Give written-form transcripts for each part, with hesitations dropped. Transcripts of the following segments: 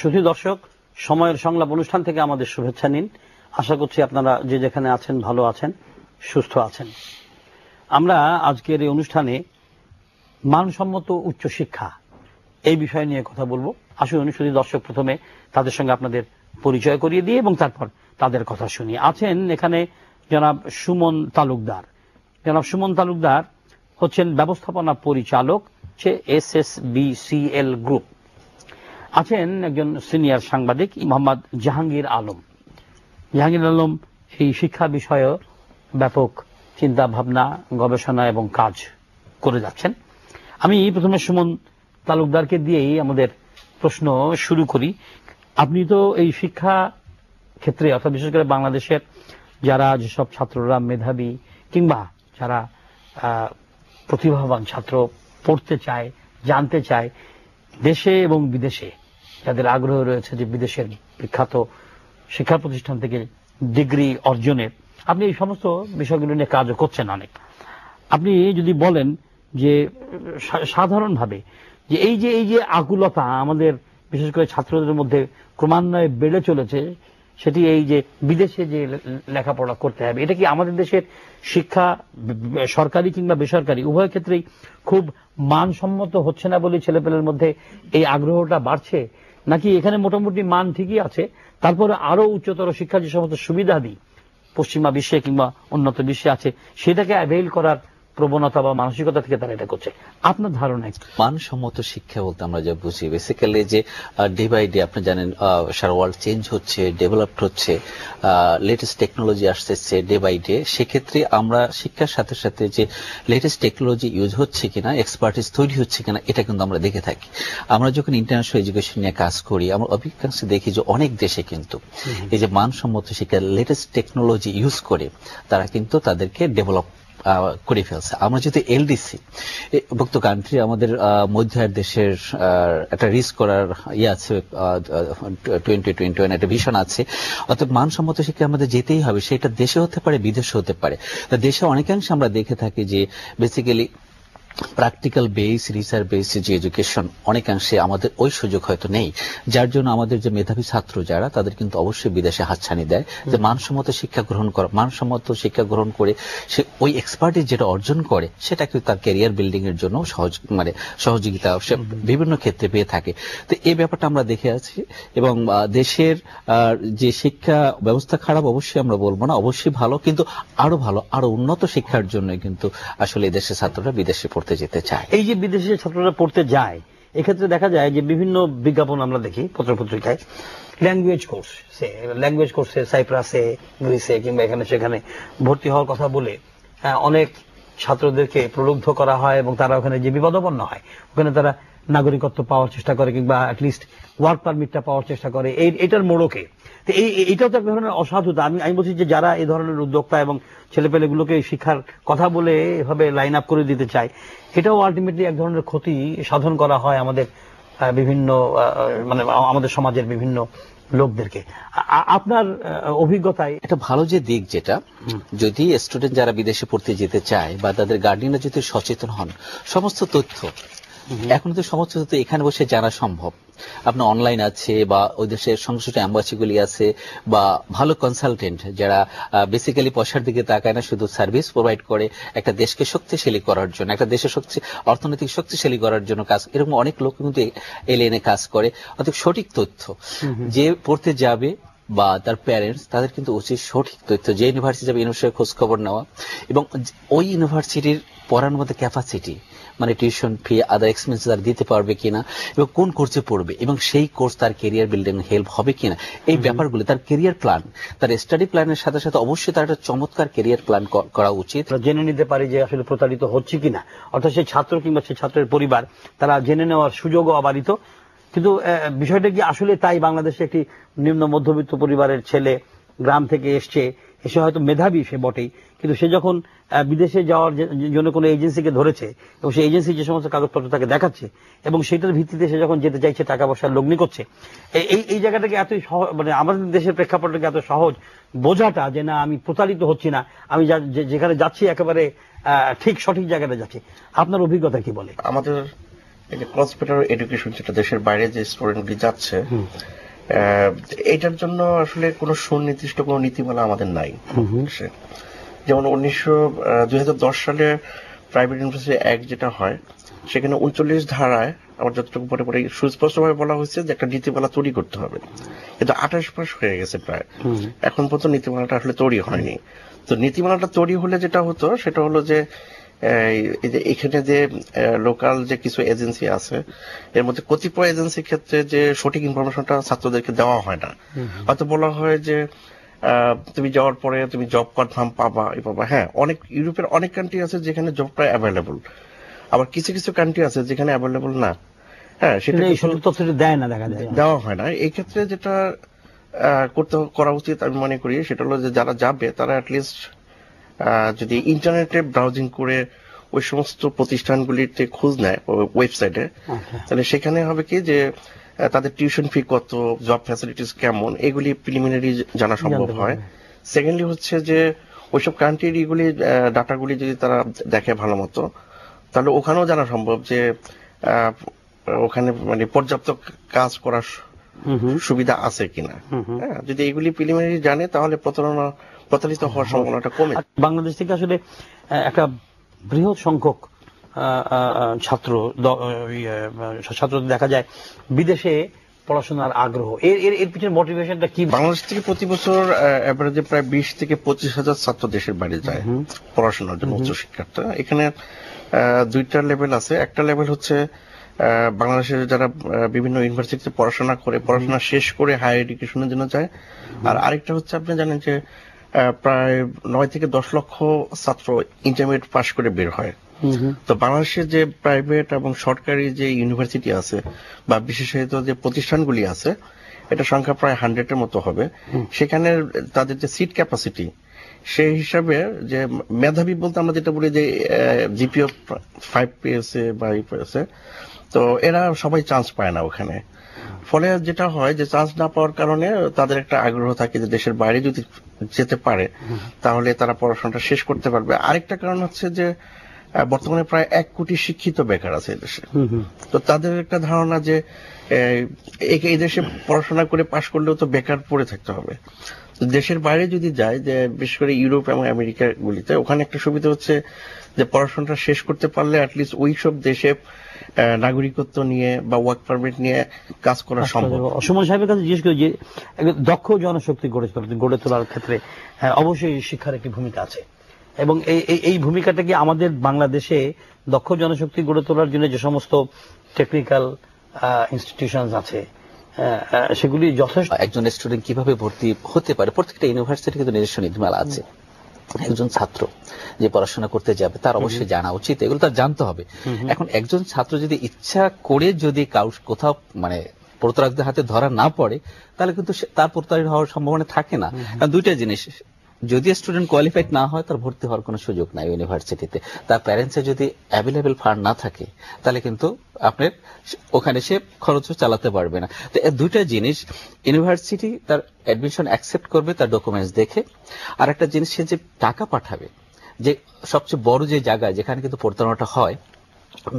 শুধু দর্শক, সময়ের সংলাপ অনুষ্ঠান থেকে আমাদের শুভেচ্ছা নিন। আশা করছি আপনারা যে যেখানে আছেন ভালো আছেন, সুস্থ আছেন। আমরা আজকের এই অনুষ্ঠানে মানসম্মত উচ্চশিক্ষা এই বিষয় নিয়ে কথা বলবো। আসুন শুধু দর্শক, প্রথমে তাদের সঙ্গে আপনাদের পরিচয় করিয়ে দিয়ে এবং তারপর তাদের কথা শুনি। আছেন এখানে জনাব সুমন তালুকদার। জনাব সুমন তালুকদার হচ্ছেন ব্যবস্থাপনা পরিচালক SSBCL গ্রুপ। আছেন একজন সিনিয়র সাংবাদিক মোহাম্মদ জাহাঙ্গীর আলম। জাহাঙ্গীর আলম এই শিক্ষা বিষয়ে ব্যাপক চিন্তা ভাবনা, গবেষণা এবং কাজ করে যাচ্ছেন। আমি প্রথমে সুমন তালুকদারকে দিয়েই আমাদের প্রশ্ন শুরু করি। আপনি তো এই শিক্ষা ক্ষেত্রে, অর্থাৎ বিশেষ করে বাংলাদেশের যারা যেসব ছাত্ররা মেধাবী কিংবা যারা প্রতিভাবান ছাত্র, পড়তে চায়, জানতে চায়, দেশে এবং বিদেশে যাদের আগ্রহ রয়েছে যে বিদেশের বিখ্যাত শিক্ষা প্রতিষ্ঠান থেকে ডিগ্রি অর্জনের, আপনি এই সমস্ত বিষয়গুলো নিয়ে কাজও করছেন অনেক। আপনি যদি বলেন যে সাধারণভাবে যে এই যে আকুলতা আমাদের বিশেষ করে ছাত্রদের মধ্যে ক্রমান্বয়ে বেড়ে চলেছে, সেটি এই যে বিদেশে যে লেখাপড়া করতে হবে, এটা কি আমাদের দেশের শিক্ষা সরকারি কিংবা বেসরকারি উভয় ক্ষেত্রেই খুব মানসম্মত হচ্ছে না বলে ছেলেপেলের মধ্যে এই আগ্রহটা বাড়ছে, নাকি এখানে মোটামুটি মান ঠিকই আছে, তারপরে আরো উচ্চতর শিক্ষার যে সমস্ত সুবিধাদি পশ্চিমা বিশ্বে কিংবা উন্নত বিশ্বে আছে সেটাকে অ্যাভেইল করার প্রবণতা বা মানসিকতা থেকে তারা এটা করছে? আপনার ধারণা? মানসম্মত শিক্ষা বলতে আমরা যা বুঝি বেসিক্যালি যে ডে বাই ডে আপনি জানেন সারা ওয়ার্ল্ড চেঞ্জ হচ্ছে, ডেভেলপড হচ্ছে, লেটেস্ট টেকনোলজি আসতেছে ডে বাই ডে। সেক্ষেত্রে আমরা শিক্ষার সাথে সাথে যে লেটেস্ট টেকনোলজি ইউজ হচ্ছে কিনা, এক্সপার্টিস তৈরি হচ্ছে কিনা, এটা কিন্তু আমরা দেখে থাকি। আমরা যখন ইন্টারন্যাশনাল এডুকেশন নিয়ে কাজ করি, আমরা অধিকাংশে দেখি যে অনেক দেশে কিন্তু এই যে মানসম্মত শিক্ষা, লেটেস্ট টেকনোলজি ইউজ করে তারা কিন্তু তাদেরকে ডেভেলপ করে ফেলছে। আমরা যদি এলডিসি ভুক্ত কান্ট্রি, আমাদের মধ্য দেশের একটা রিস্ক করার আছে, 2021 একটা ভিশন আছে। অর্থাৎ মানসম্মত শিক্ষা আমাদের যেতেই হবে, সেটা দেশে হতে পারে, বিদেশে হতে পারে। দেশে অনেকাংশে আমরা দেখে থাকি যে basically practical base, research base যে এডুকেশন অনেকাংশে আমাদের ওই সুযোগ হয়তো নেই, যার জন্য আমাদের যে মেধাবী ছাত্র যারা, তাদের কিন্তু অবশ্যই বিদেশে হাতছানি দেয় যে মানসম্মত শিক্ষা গ্রহণ করা। মানসম্মত শিক্ষা গ্রহণ করে সে ওই এক্সপার্টিস যেটা অর্জন করে সেটা কিন্তু তার ক্যারিয়ার বিল্ডিং এর জন্য সহযোগিতা সে বিভিন্ন ক্ষেত্রে পেয়ে থাকে। তো এই ব্যাপারটা আমরা দেখে আছি। এবং দেশের যে শিক্ষা ব্যবস্থা খারাপ অবশ্যই আমরা বলবো না, অবশ্যই ভালো, কিন্তু আরো ভালো, আরো উন্নত শিক্ষার জন্য কিন্তু আসলে দেশের ছাত্ররা বিদেশে পড়তে যেতে চায়। এই যে বিদেশে ছাত্ররা পড়তে যায়, এক্ষেত্রে দেখা যায় যে বিভিন্ন বিজ্ঞাপন আমরা দেখি পত্রপত্রিকায়, ল্যাঙ্গুয়েজ কোর্সে সাইপ্রাসে, গ্রিসে কিংবা এখানে সেখানে ভর্তি হওয়ার কথা বলে অনেক ছাত্রদেরকে প্রলুব্ধ করা হয় এবং তারা ওখানে যে বিপদাপন্ন হয়, ওখানে তারা নাগরিকত্ব পাওয়ার চেষ্টা করে কিংবা অ্যাটলিস্ট ওয়ার্ক পারমিটটা পাওয়ার চেষ্টা করে এইটার মোড়কে। তো এইটাও তো এক ধরনের অসাধুতা। আমি বলছি যে যারা এই ধরনের উদ্যোক্তা এবং ছেলেপেলেগুলোকে শিক্ষার কথা বলে এভাবে লাইন আপ করে দিতে চায়, এটাও আলটিমেটলি এক ধরনের ক্ষতি সাধন করা হয় আমাদের বিভিন্ন আমাদের সমাজের বিভিন্ন লোকদেরকে। আপনার অভিজ্ঞতায় এটা ভালো যে দিক, যেটা যদি স্টুডেন্ট যারা বিদেশে পড়তে যেতে চায় বা তাদের গার্ডিয়ানরা যদি সচেতন হন, সমস্ত তথ্য এখন তো সমস্ত তথ্য এখানে বসে জানা সম্ভব। আপনার অনলাইন আছে বা ওই দেশের সংশ্লিষ্ট অ্যাম্বাসিগুলি আছে বা ভালো কনসালটেন্ট যারা বেসিক্যালি পয়সার দিকে তাকায় না, শুধু সার্ভিস প্রোভাইড করে একটা দেশকে শক্তিশালী করার জন্য, একটা দেশের অর্থনৈতিক শক্তিশালী করার জন্য কাজ, এরকম অনেক লোক কিন্তু এই লাইনে কাজ করে। অর্থাৎ সঠিক তথ্য যে পড়তে যাবে বা তার প্যারেন্টস, তাদের কিন্তু উচিত সঠিক তথ্য, যে ইউনিভার্সিটি যাবে ইউনিভার্সিটির খোঁজ খবর নেওয়া এবং ওই ইউনিভার্সিটির পড়ার মধ্যে ক্যাপাসিটি, মানে টিউশন ফি, আদার এক্সপেন্সেস তারা দিতে পারবে কিনা এবং কোন কোর্সে পড়বে এবং সেই কোর্স তার কেরিয়ার বিল্ডিং হেল্প হবে কিনা, এই ব্যাপারগুলো, তার কেরিয়ার প্ল্যান, তার স্টাডি প্ল্যানের সাথে সাথে অবশ্যই তার একটা চমৎকার কেরিয়ার প্ল্যান করা উচিত। জেনে নিতে পারি যে আসলে প্রতারিত হচ্ছে কিনা, অর্থাৎ সেই ছাত্র কিংবা সেই ছাত্রের পরিবার তারা জেনে নেওয়ার সুযোগও অবারিত। কিন্তু বিষয়টা কি আসলে তাই? বাংলাদেশে একটি নিম্ন মধ্যবিত্ত পরিবারের ছেলে গ্রাম থেকে এসে হয়তো মেধাবী সে বটেই, কিন্তু সে যখন বিদেশে যাওয়ার জন্য কোনো এজেন্সিকে ধরেছে এবং সেই এজেন্সি যে সমস্ত কাগজপত্র তাকে দেখাচ্ছে এবং সেটার ভিত্তিতে সে যখন যেতে চাইছে, টাকা পয়সার লগ্নি করছে, এই জায়গাটাকে এতই আমাদের দেশের প্রেক্ষাপটটাকে এত সহজ বোঝাটা যে না, আমি প্রতারিত হচ্ছি না, আমি যেখানে যাচ্ছি একেবারে ঠিক সঠিক জায়গাটা যাচ্ছি। আপনার অভিজ্ঞতা কি বলে? আমাদের এই যে ক্রস বেটার এডুকেশন, যেটা দেশের বাইরে যে স্টুডেন্টগুলি যাচ্ছে, এটার জন্য আসলে কোনো সুনির্দিষ্ট কোনো নীতিমালা আমাদের নাই। যেমন 2010 সালে প্রাইভেট ইউনিভার্সিটি অ্যাক্ট যেটা হয়, সেখানে 39 ধারায় আমার যতটুকু পরে পরে সুস্পষ্টভাবে বলা হয়েছে যে একটা নীতিমালা তৈরি করতে হবে, কিন্তু 28 মাস হয়ে গেছে প্রায়, এখন পর্যন্ত নীতিমালাটা আসলে তৈরি হয়নি। তো নীতিমালাটা তৈরি হলে যেটা হতো সেটা হলো যে এখানে যে লোকাল যে কিছু এজেন্সি আছে, এর মধ্যে কতিপয় এজেন্সির ক্ষেত্রে যে সঠিক ইনফরমেশনটা ছাত্রদেরকে দেওয়া হয় না। হয়তো বলা হয় যে তুমি যাওয়ার পরে তুমি জব কনফার্ম পাবা। হ্যাঁ, অনেক ইউরোপের অনেক কান্ট্রি আছে যেখানে জবটা অ্যাভেলেবল, আবার কিছু কিছু কান্ট্রি আছে যেখানে অ্যাভেলেবল না। হ্যাঁ, সেটা দেয় না, দেখা যায় দেওয়া হয় না। এই ক্ষেত্রে যেটা করা উচিত আমি মনে করি সেটা হলো যে যারা যাবে তারা অ্যাটলিস্ট যদি ইন্টারনেটে ব্রাউজিং করে ওই সমস্ত প্রতিষ্ঠানগুলিতে খোঁজ নেয় ওয়েবসাইটে, তাহলে সেখানে হবে কি যে তাদের টিউশন ফি কত, জব ফ্যাসিলিটিস কেমন, এগুলি প্রিলিমিনারি জানা সম্ভব হয়। সেকেন্ডলি হচ্ছে যে ওইসব কান্ট্রির এগুলি ডাটাগুলি যদি তারা দেখে ভালো মতো, তাহলে ওখানেও জানা সম্ভব যে ওখানে মানে পর্যাপ্ত কাজ করার সুবিধা আছে কিনা। হ্যাঁ, যদি এগুলি প্রিলিমিনারি জানে তাহলে প্রতারিত হওয়ার সম্ভাবনাটা কমে। বাংলাদেশ থেকে আসলে একটা বৃহৎ সংখ্যক ছাত্র দেখা যায় বিদেশে পড়াশোনার আগ্রহ। এর পিছনে মোটিভেশনটা কি? বাংলাদেশ থেকে প্রতি বছর এভারেজে প্রায় 20 থেকে 25,000 ছাত্র দেশের বাইরে যায় পড়াশোনার জন্য, উচ্চশিক্ষার্থী। এখানে দুইটা লেভেল আছে। একটা লেভেল হচ্ছে বাংলাদেশের যারা বিভিন্ন ইউনিভার্সিটিতে পড়াশোনা শেষ করে হায়ার এডুকেশনের জন্য যায়, আর আরেকটা হচ্ছে আপনি জানেন যে প্রায় 9 থেকে 10 লক্ষ ছাত্র ইন্টারমিডিয়েট পাশ করে বের হয়। তো বাংলাদেশের যে প্রাইভেট এবং সরকারি যে ইউনিভার্সিটি আছে বা বিশেষায়িত যে প্রতিষ্ঠানগুলি আছে, এটা সংখ্যা প্রায় 100-এর মতো হবে। সেখানে তাদের যে সিট ক্যাপাসিটি, সেই হিসাবে যে মেধাবী বলতে আমরা যেটা বলি যে জিপিও 5 পেয়েছে বা পেয়েছে, তো এরা সবাই চান্স পায় না ওখানে। ফলে যেটা হয় যে চান্স না পাওয়ার কারণে তাদের একটা আগ্রহ থাকে যে দেশের বাইরে যদি যেতে পারে তাহলে তারা পড়াশোনাটা শেষ করতে পারবে। আরেকটা কারণ হচ্ছে যে বর্তমানে প্রায় 1 কোটি শিক্ষিত বেকার আছে দেশে। তো তাদের একটা ধারণা যে এই দেশে পড়াশোনা করে পাশ করলেও তো বেকার পড়ে থাকতে হবে। দেশের বাইরে যদি যায়, যে বিশেষ করে ইউরোপ এবং আমেরিকা গুলিতে, ওখানে একটা সুবিধা হচ্ছে যে পড়াশোনাটা শেষ করতে পারলে অ্যাটলিস্ট ওই সব দেশে নাগরিকত্ব নিয়ে বা ওয়ার্ক পারমিট নিয়ে কাজ করা সম্ভব। সুমন সাহেবের কাছে জিজ্ঞেস করি যে দক্ষ জনশক্তি গড়ে তোলার ক্ষেত্রে অবশ্যই শিক্ষার একটি ভূমিকা আছে, এবং এই ভূমিকাটা কি আমাদের বাংলাদেশে দক্ষ জনশক্তি গড়ে তোলার জন্য যে সমস্ত টেকনিক্যাল ইনস্টিটিউশন আছে সেগুলি যথেষ্ট? একজন স্টুডেন্ট কিভাবে ভর্তি হতে পারে, প্রত্যেকটা ইউনিভার্সিটি কিন্তু নিজস্ব নীতিমালা আছে। একজন ছাত্র যে পড়াশোনা করতে যাবে তার অবশ্যই জানা উচিত, এগুলো তার জানতে হবে। এখন একজন ছাত্র যদি ইচ্ছা করে যদি কোথাও মানে প্রতারকদের হাতে ধরা না পড়ে, তাহলে কিন্তু তার প্রতারিত হওয়ার সম্ভাবনা থাকে না। কারণ দুইটা জিনিস, যদি স্টুডেন্ট কোয়ালিফাইড না হয় তার ভর্তি হওয়ার কোনো সুযোগ নাই ইউনিভার্সিটিতে। তার প্যারেন্টসের যদি অ্যাভেলেবেল ফান্ড না থাকে তাহলে কিন্তু আপনার ওখানে সে খরচ চালাতে পারবে না। তো দুইটা জিনিস, ইউনিভার্সিটি তার অ্যাডমিশন অ্যাকসেপ্ট করবে তার ডকুমেন্টস দেখে, আর একটা জিনিস সে যে টাকা পাঠাবে, যে সবচেয়ে বড় যে জায়গায় যেখানে কিন্তু প্রতারণাটা হয়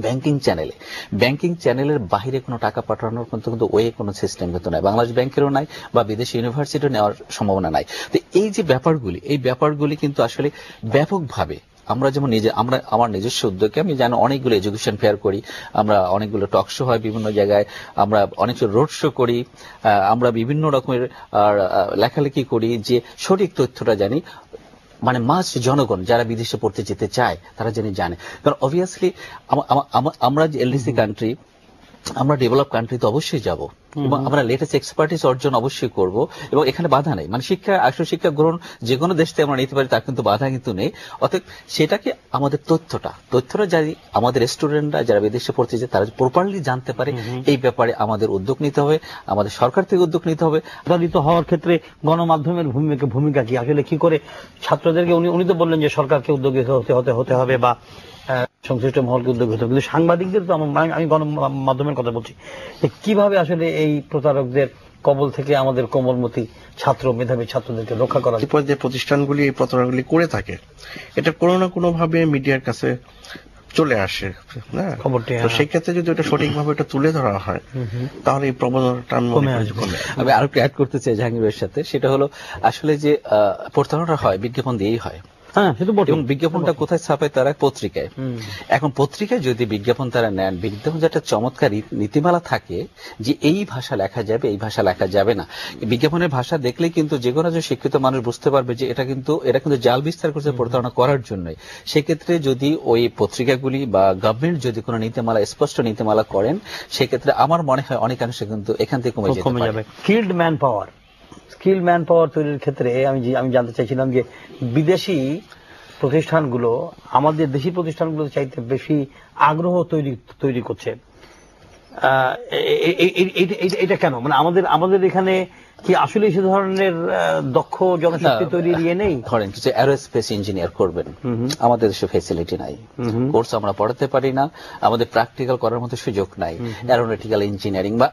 ব্যাংকিং চ্যানেলের বাইরে কোনো টাকা পাঠানোর কিন্তু ওয়ে কোনো সিস্টেম কিন্তু নাই, বাংলাদেশ ব্যাংকেরও নাই বা বিদেশি ইউনিভার্সিটিও নেওয়ার সম্ভাবনা নাই। তো এই যে ব্যাপারগুলি কিন্তু আসলে ব্যাপকভাবে আমরা যেমন আমার নিজস্ব উদ্যোগে আমি জানি অনেকগুলো এডুকেশন ফেয়ার করি, আমরা অনেকগুলো টক শো হয় বিভিন্ন জায়গায়, আমরা অনেক রোড শো করি, আমরা বিভিন্ন রকমের লেখালেখি করি যে সঠিক তথ্যটা জানি, মানে মাস জনগণ যারা বিদেশে পড়তে যেতে চায় তারা জানে। কারণ অবভিয়াসলি আমরা যে এলডিসি কান্ট্রি, আমরা ডেভেলপ কান্ট্রিতে অবশ্যই যাব এবং আমরা লেটেস্ট এক্সপার্টিস অর্জন অবশ্যই করব, এবং এখানে বাধা নেই। মানে আসল শিক্ষা গ্রহণ যে কোনো দেশ থেকে আমরা নিতে পারি, তার কিন্তু বাধা কিন্তু নেই। অতএব সেটাকে আমাদের তথ্যটা যারা আমাদের স্টুডেন্টরা যারা বিদেশে পড়তে যায় তারা প্রপারলি জানতে পারে, এই ব্যাপারে আমাদের উদ্যোগ নিতে হবে, আমাদের সরকার থেকে উদ্যোগ নিতে হবে। প্রতারিত হওয়ার ক্ষেত্রে গণমাধ্যমের ভূমিকা কি, আসলে কি করে ছাত্রদেরকে, উনি তো বললেন যে সরকারকে উদ্যোগী হতে হবে বা সংশ্লিষ্ট মহলকে উদ্যোগ হতে হবে, কিন্তু সাংবাদিকদের তো আমি গণমাধ্যমের কথা বলছি, কিভাবে আসলে এই প্রতারকদের কবল থেকে আমাদের কোমলমতি মেধাবী ছাত্রদেরকে রক্ষা করা? যে প্রতিষ্ঠানগুলি এই প্রতারণাগুলি করে থাকে, এটা কোনো না কোনো ভাবে মিডিয়ার কাছে চলে আসে না, খবরটি, তো হ্যাঁ। সেক্ষেত্রে যদি ওটা সঠিকভাবে এটা তুলে ধরা হয় তাহলে এই প্রবণতাটা আমি মনে কমে করি যে আসবে। কমে আসবে। আমি আরো অ্যাড করতে চাই জাহাঙ্গীরের সাথে, সেটা হলো আসলে যে প্রতারণা হয় বিজ্ঞাপন দিয়েই হয়, হ্যাঁ সে তো বটে। এবং বিজ্ঞাপনটা কোথায় ছাপায়? তারা পত্রিকায়। এখন পত্রিকায় যদি বিজ্ঞাপন তারা নেন, বিজ্ঞাপন একটা চমৎকার নীতিমালা থাকে যে এই ভাষা লেখা যাবে, এই ভাষা লেখা যাবে না। বিজ্ঞাপনের ভাষা দেখলেই কিন্তু যে কোনো একজন শিক্ষিত মানুষ বুঝতে পারবে যে এরা কিন্তু জাল বিস্তার করছে প্রতারণা করার জন্যই। সেক্ষেত্রে যদি ওই পত্রিকাগুলি বা গভর্নমেন্ট যদি কোনো নীতিমালা, স্পষ্ট নীতিমালা করেন, সেক্ষেত্রে আমার মনে হয় অনেকাংশে কিন্তু এখান থেকে কমে যেতে কমে পারে। যাবে। স্কিল্ড ম্যান পাওয়ার তৈরির ক্ষেত্রে আমি জানতে চাইছিলাম যে বিদেশি প্রতিষ্ঠানগুলো আমাদের দেশি প্রতিষ্ঠানগুলো চাইতে বেশি আগ্রহ তৈরি করছে। এটা কেন? মানে আমাদের এখানে কি আসলে সে ধরনের দক্ষ জনশক্তি তৈরির ইয়ে নেই? ধরেন কিছু অ্যারোস্পেস ইঞ্জিনিয়ার করবেন, আমাদের দেশে ফেসিলিটি নাই, কোর্স আমরা পড়াতে পারি না, আমাদের প্র্যাকটিক্যাল করার মতো সুযোগ নাই। অ্যারোনটিক্যাল ইঞ্জিনিয়ারিং বা